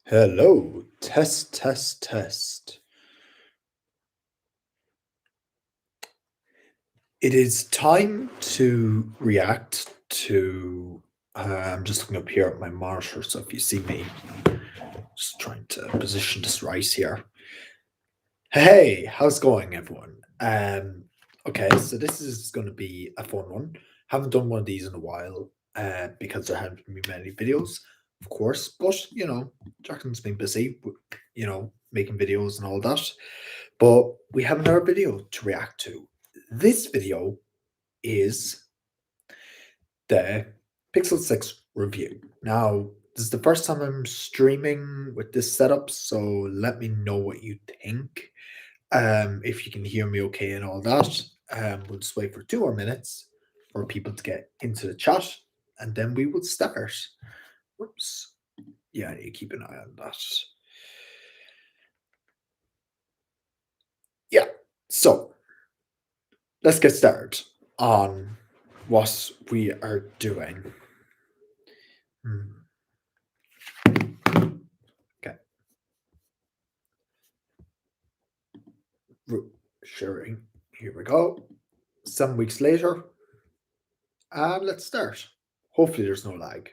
Hello, test, test, test. It is time to react to. I'm just looking up here at my monitor, so if you see me, just trying to position this right here. Hey, how's it going, everyone? Okay, so this is going to be a fun one. Haven't done one of these in a while, because there haven't been many videos, of course. But Jackson's been busy, making videos and all that. But we have another video to react to. This video is the Pixel 6 review. Now, this is the first time I'm streaming with this setup, so let me know what you think. If you can hear me okay and all that. We'll just wait for 2 more minutes for people to get into the chat, and then we will start. Whoops. Yeah, you keep an eye on that. Yeah, so let's get started on what we are doing. Okay. Sharing. Here we go. 7 weeks later. And let's start. Hopefully there's no lag.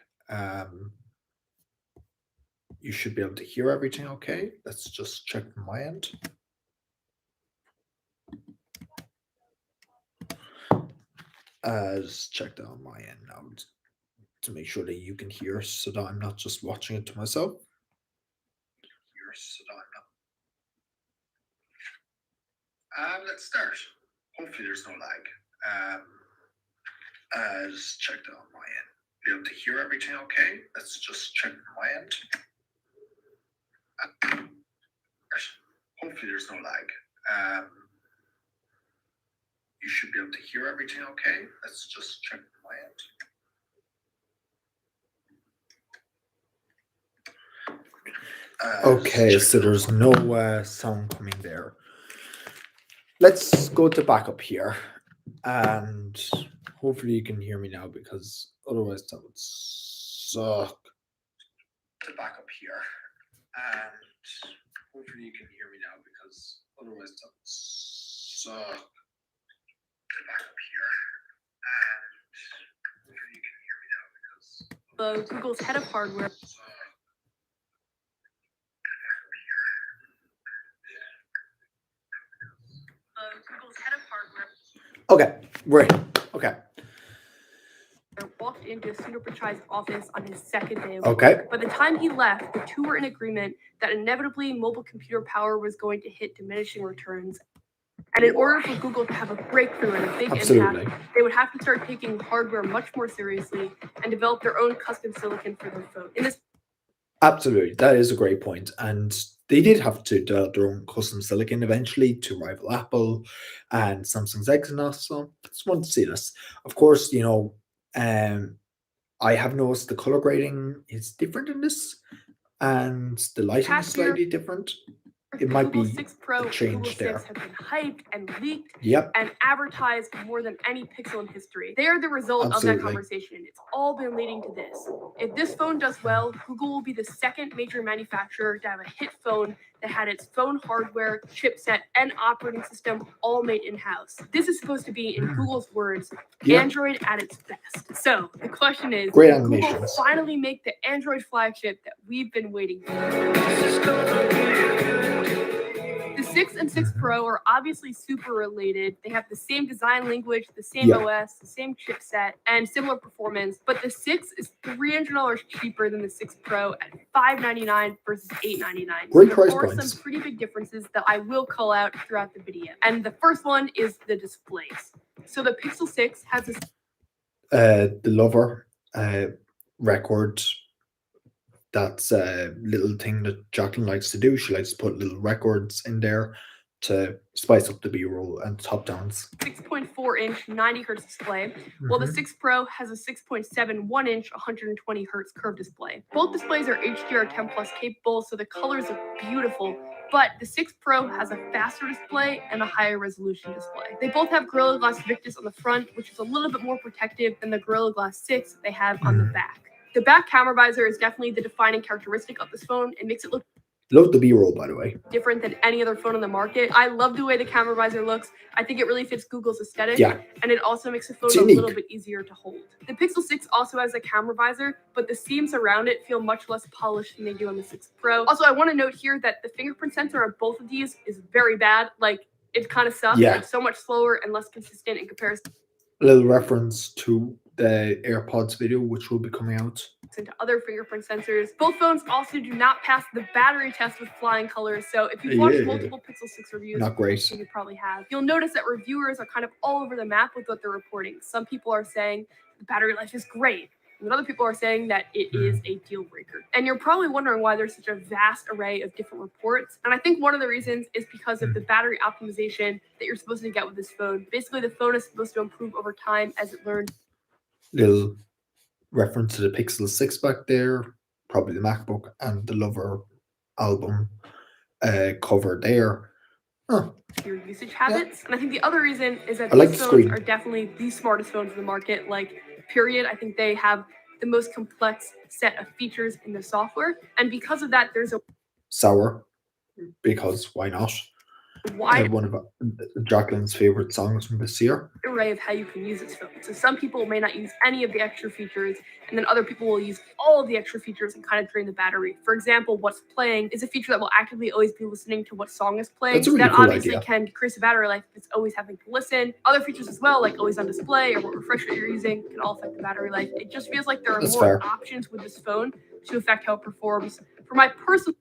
You should be able to hear everything okay. Let's just check from my end. Just check that on my end now to make sure that you can hear, so that I'm not just watching it to myself. And let's start. Hopefully there's no lag. Just check that on my end. Be able to hear everything okay. Let's just check from my end. Hopefully there's no lag. You should be able to hear everything okay. Let's just check from my end. Okay, so there's no sound coming there. Let's go to backup here, and hopefully you can hear me now, because otherwise that would suck. To backup here, and hopefully you can hear me now, because otherwise that would suck. To backup here, and hopefully you can hear me now, because Google's head of hardware. Google's head of hardware. Okay, right. Okay. Walked into Sundar Pichai's office on his second day of Okay. work. By the time he left, the two were in agreement that inevitably mobile computer power was going to hit diminishing returns. And in order for Google to have a breakthrough and a big impact, they would have to start taking hardware much more seriously and develop their own custom silicon for their phone. Absolutely, that is a great point. And they did have to develop their own custom silicon eventually to rival Apple and Samsung's Exynos. So I just wanted to see this. Of course, I have noticed the color grading is different in this, and the lighting is slightly different. It might be 6 Pro a change Google 6 there. have been hyped and leaked Yep. and advertised more than any Pixel in history. They are the result of that conversation. It's all been leading to this. If this phone does well, Google will be the second major manufacturer to have a hit phone that had its phone hardware, chipset, and operating system all made in-house. This is supposed to be, in Google's words, Android at its best. So the question is, will Google finally make the Android flagship that we've been waiting for? The 6 and 6 Pro are obviously super related. They have the same design language, the same OS, the same chipset, and similar performance. But the 6 is $300 cheaper than the 6 Pro at $599 versus $899. Great price There are points. some pretty big differences that I will call out throughout the video. And the first one is the displays. So the Pixel 6 has this the Lover record. That's a little thing that Jacqueline likes to do. She likes to put little records in there to spice up the B-roll and top downs. 6.4-inch 90 hertz display, while the 6 Pro has a 6.71-inch 120 hertz curved display. Both displays are HDR10 plus capable, so the colors look beautiful, but the 6 Pro has a faster display and a higher resolution display. They both have Gorilla Glass Victus on the front, which is a little bit more protective than the Gorilla Glass 6 they have on the back. The back camera visor is definitely the defining characteristic of this phone. It makes it look Love the B-roll, by the way. different than any other phone on the market. I love the way the camera visor looks. I think it really fits Google's aesthetic. Yeah. And it also makes the phone It's a unique. little bit easier to hold. The Pixel 6 also has a camera visor, but the seams around it feel much less polished than they do on the 6 Pro. Also, I want to note here that the fingerprint sensor on both of these is very bad. Like, it kind of sucks. Yeah. It's so much slower and less consistent in comparison A little reference to the AirPods video, which will be coming out. into other fingerprint sensors. Both phones also do not pass the battery test with flying colors. So if you've watched multiple Pixel 6 reviews, Not great. so you probably have, you'll notice that reviewers are kind of all over the map with what they're reporting. Some people are saying the battery life is great, and other people are saying that it is a deal breaker. And you're probably wondering why there's such a vast array of different reports. And I think one of the reasons is because of the battery optimization that you're supposed to get with this phone. Basically, the phone is supposed to improve over time as it learns. Little reference to the Pixel 6 back there, probably the MacBook, and the Lover album cover there. Your usage habits. And I think the other reason is that I like these the phones screen. are definitely the smartest phones in the market, like, period. I think they have the most complex set of features in the software. And because of that, there's a Sour, because why not? wide One of Jacqueline's favorite songs from this year. array of how you can use this phone. So some people may not use any of the extra features, and then other people will use all of the extra features and kind of drain the battery. For example, what's playing is a feature that will actively always be listening to what song is playing. That's a really that cool obviously idea. can decrease the battery life if it's always having to listen. Other features as well, like always on display or what refresh rate you're using, can all affect the battery life. It just feels like there are That's more fair. options with this phone to affect how it performs. For my personal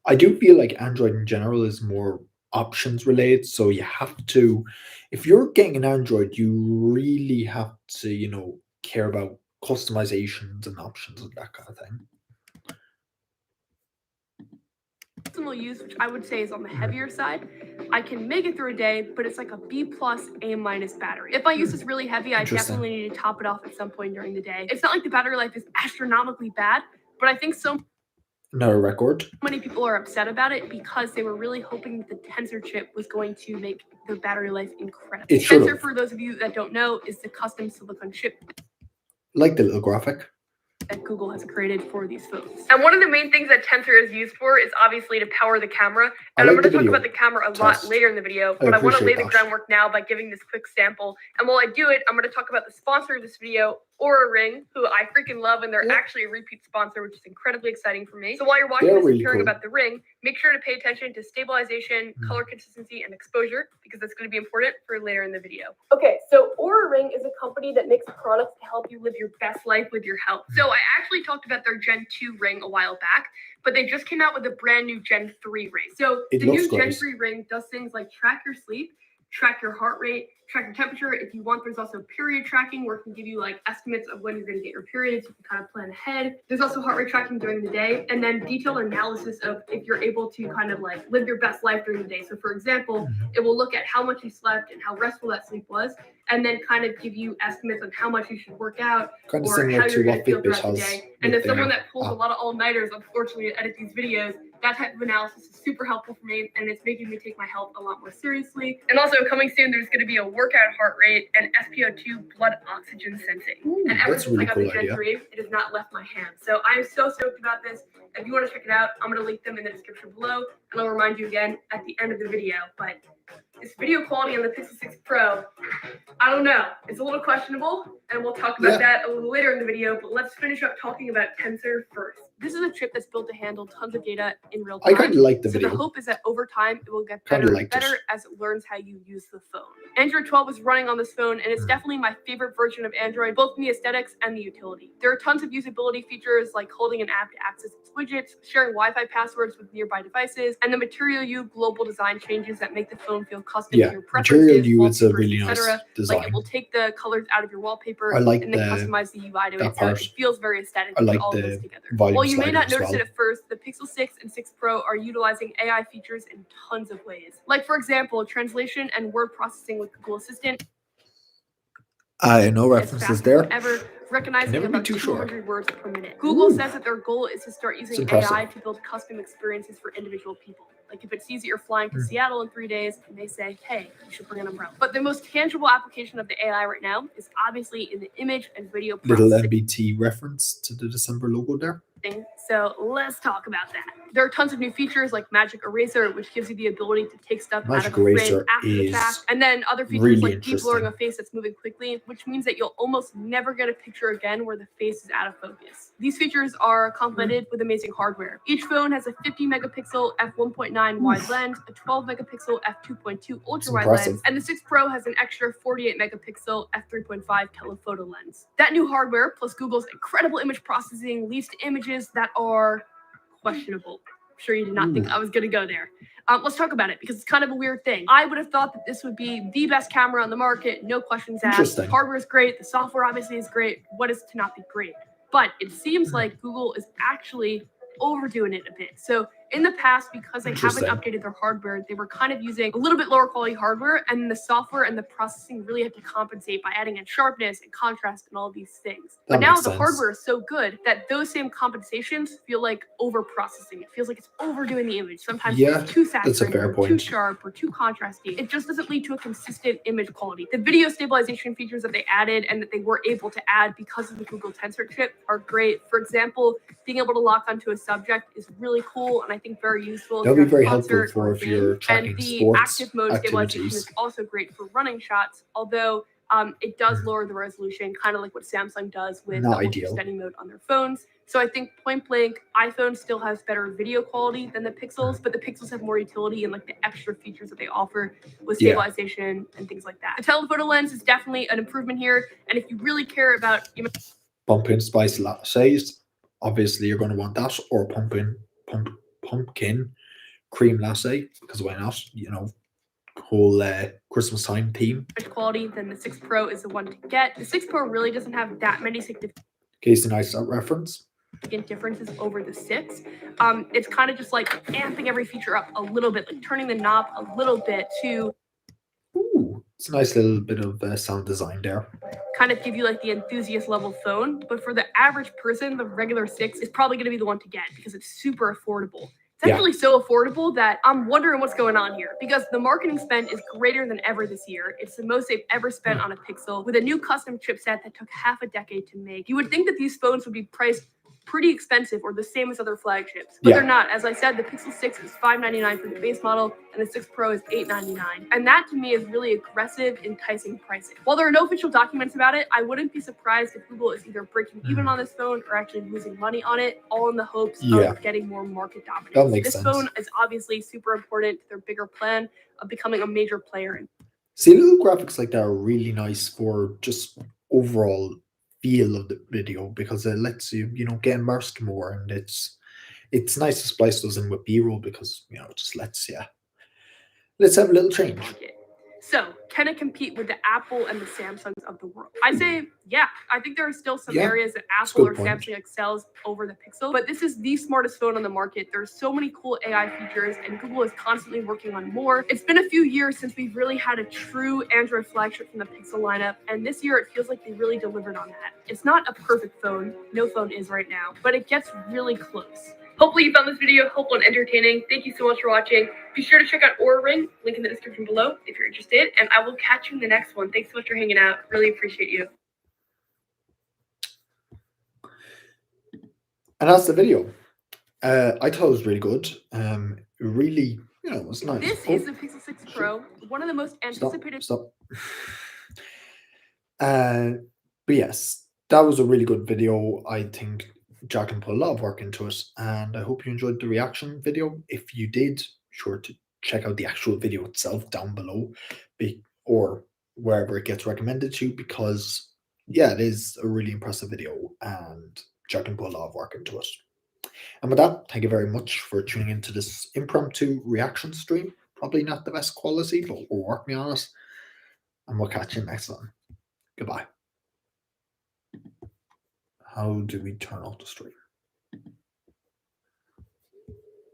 I do feel like Android in general is more options related, so you have to, if you're getting an Android, you really have to, care about customizations and options and that kind of thing. use, which I would say is on the heavier side, I can make it through a day, but it's like a B+, A- battery. If my use is really heavy, I Interesting. definitely need to top it off at some point during the day. It's not like the battery life is astronomically bad, but I think so Another record. many people are upset about it because they were really hoping that the Tensor chip was going to make the battery life incredible. It should Tensor, have. for those of you that don't know, is the custom silicon chip Like the little graphic. that Google has created for these phones. And one of the main things that Tensor is used for is obviously to power the camera. And I'm like going to the talk video about the camera a lot test. later in the video, but I want to lay appreciate the that. groundwork now by giving this quick sample. And while I do it, I'm going to talk about the sponsor of this video, Aura Ring, who I freaking love, and they're Yeah. actually a repeat sponsor, which is incredibly exciting for me. So while you're watching They're this and really hearing cool. about the Ring, make sure to pay attention to stabilization, color consistency, and exposure, because that's going to be important for later in the video. Okay, so Aura Ring is a company that makes products to help you live your best life with your health. So I actually talked about their Gen 2 ring a while back, but they just came out with a brand new Gen 3 ring. So It the looks new Gen great. 3 ring does things like track your sleep, track your heart rate, track your temperature. If you want, there's also period tracking where it can give you like estimates of when you're going to get your period, so you can kind of plan ahead. There's also heart rate tracking during the day, and then detailed analysis of if you're able to kind of like live your best life during the day. So for example, it will look at how much you slept and how restful that sleep was, and then kind of give you estimates on how much you should work out Kind of or similar how to you're going what to feel Fitbit throughout the has. day. And with as someone their that pulls a app. lot of all-nighters, unfortunately, to edit these videos, that type of analysis is super helpful for me, and it's making me take my health a lot more seriously. And also, coming soon, there's going to be a workout heart rate and SpO2 blood oxygen sensing. Ooh, And ever that's a since I really got cool the Gen idea. 3, it has not left my hand. So I am so stoked about this. If you want to check it out, I'm going to link them in the description below, and I'll remind you again at the end of the video. But this video quality on the Pixel 6 Pro, I don't know. It's a little questionable, and we'll talk about that a little later in the video, but let's finish up talking about Tensor first. This is a chip that's built to handle tons of data in real time. I kind of like the So video. the hope is that over time, it will get Kinda better and liked it. better as it learns how you use the phone. Android 12 is running on this phone, and it's definitely my favorite version of Android, both in the aesthetics and the utility. There are tons of usability features like holding an app to access its widgets, sharing Wi-Fi passwords with nearby devices, and the Material U global design changes that make the phone feel custom to your preferences, Material U is a wallpapers, really nice etc. design. Like it will take the colors out of your wallpaper I like and then customize the UI to that it, so part. it feels very aesthetic. I and like it all the goes together. volume While you may slider not as notice well. it at first, the Pixel 6 and 6 Pro are utilizing AI features in tons of ways. Like for example, translation and word processing with Google Assistant. No As references fast as there. whatever. recognizing never be about too sure. 200 words per minute. Google Ooh. says that their goal is to start using impressive. AI to build custom experiences for individual people. Like if it sees that you're flying to Seattle in 3 days, it may say, hey, you should bring an umbrella. But the most tangible application of the AI right now is obviously in the image and video Little processing. NBT reference to the December logo there. So let's talk about that. There are tons of new features like Magic Eraser, which gives you the ability to take stuff out of a frame after the fact, and then other features really like deep blurring a face that's moving quickly, which means that you'll almost never get a picture again where the face is out of focus. These features are complemented with amazing hardware. Each phone has a 50 megapixel f1.9 wide lens, a 12 megapixel f2.2 ultra wide lens, and the 6 Pro has an extra 48 megapixel f3.5 telephoto lens. That new hardware plus Google's incredible image processing leads to images that are questionable. I'm sure you did not think I was going to go there. Let's talk about it because it's kind of a weird thing. I would have thought that this would be the best camera on the market, no questions asked. The hardware is great, the software obviously is great. What is to not be great? But it seems like Google is actually overdoing it a bit. So in the past, because they haven't updated their hardware, they were kind of using a little bit lower quality hardware, and the software and the processing really had to compensate by adding in sharpness and contrast and all these things. But now the hardware is so good that those same compensations feel like over processing. It feels like it's overdoing the image. Sometimes it's too saturated or too sharp or too contrasty. It just doesn't lead to a consistent image quality. The video stabilization features that they added and that they were able to add because of the Google Tensor chip are great. For example, being able to lock onto a subject is really cool and I think very useful. That'll be very helpful for if you're tracking sports and the active mode stabilization is also great for running shots, although it does lower the resolution, kind of like what Samsung does with the ultra steady mode on their phones. So I think point blank, iPhone still has better video quality than the Pixels, but the Pixels have more utility and like the extra features that they offer with stabilization and things like that. The telephoto lens is definitely an improvement here, and if you really care about pumpkin spice lattes, obviously you're going to want that, or pumpkin cream latte, because why not? You know, whole Christmas time theme. Quality, then the 6 Pro is the one to get. The 6 Pro really doesn't have that many significant Case nice that reference. Differences over the 6. It's kind of just like amping every feature up a little bit, like turning the knob a little bit to it's a nice little bit of sound design there. Kind of give you like the enthusiast level phone, but for the average person, the regular 6 is probably going to be the one to get because it's super affordable. It's actually so affordable that I'm wondering what's going on here because the marketing spend is greater than ever this year. It's the most they've ever spent on a Pixel with a new custom chipset that took half a decade to make. You would think that these phones would be priced pretty expensive or the same as other flagships, but they're not. As I said, the Pixel 6 is $599 for the base model and the 6 Pro is $899. And that to me is really aggressive, enticing pricing. While there are no official documents about it, I wouldn't be surprised if Google is either breaking even on this phone or actually losing money on it, all in the hopes of getting more market dominance. That makes sense. This phone is obviously super important to their bigger plan of becoming a major player. See, little graphics like that are really nice for just overall feel of the video because it lets you, get immersed more, and it's nice to splice those in with B-roll because it just let's have a little change. So, can it compete with the Apple and the Samsungs of the world? I say, yeah. I think there are still some areas that Apple or Samsung excels over the Pixel, but this is the smartest phone on the market. There's so many cool AI features, and Google is constantly working on more. It's been a few years since we've really had a true Android flagship from the Pixel lineup, and this year it feels like they really delivered on that. It's not a perfect phone. No phone is right now, but it gets really close. Hopefully you found this video helpful and entertaining. Thank you so much for watching. Be sure to check out Aura Ring, link in the description below if you're interested, and I will catch you in the next one. Thanks so much for hanging out. Really appreciate you. And that's the video. I thought it was really good. Really, it was nice. This is the Pixel 6 Pro, one of the most anticipated. Stop. But yes, that was a really good video. I think Jack can put a lot of work into it, and I hope you enjoyed the reaction video. If you did, sure to check out the actual video itself down below, or wherever it gets recommended to, because it is a really impressive video, and Jack can put a lot of work into it. And with that, thank you very much for tuning into this impromptu reaction stream. Probably not the best quality, but we're working on it, and we'll catch you next time. Goodbye. How do we turn off the stream?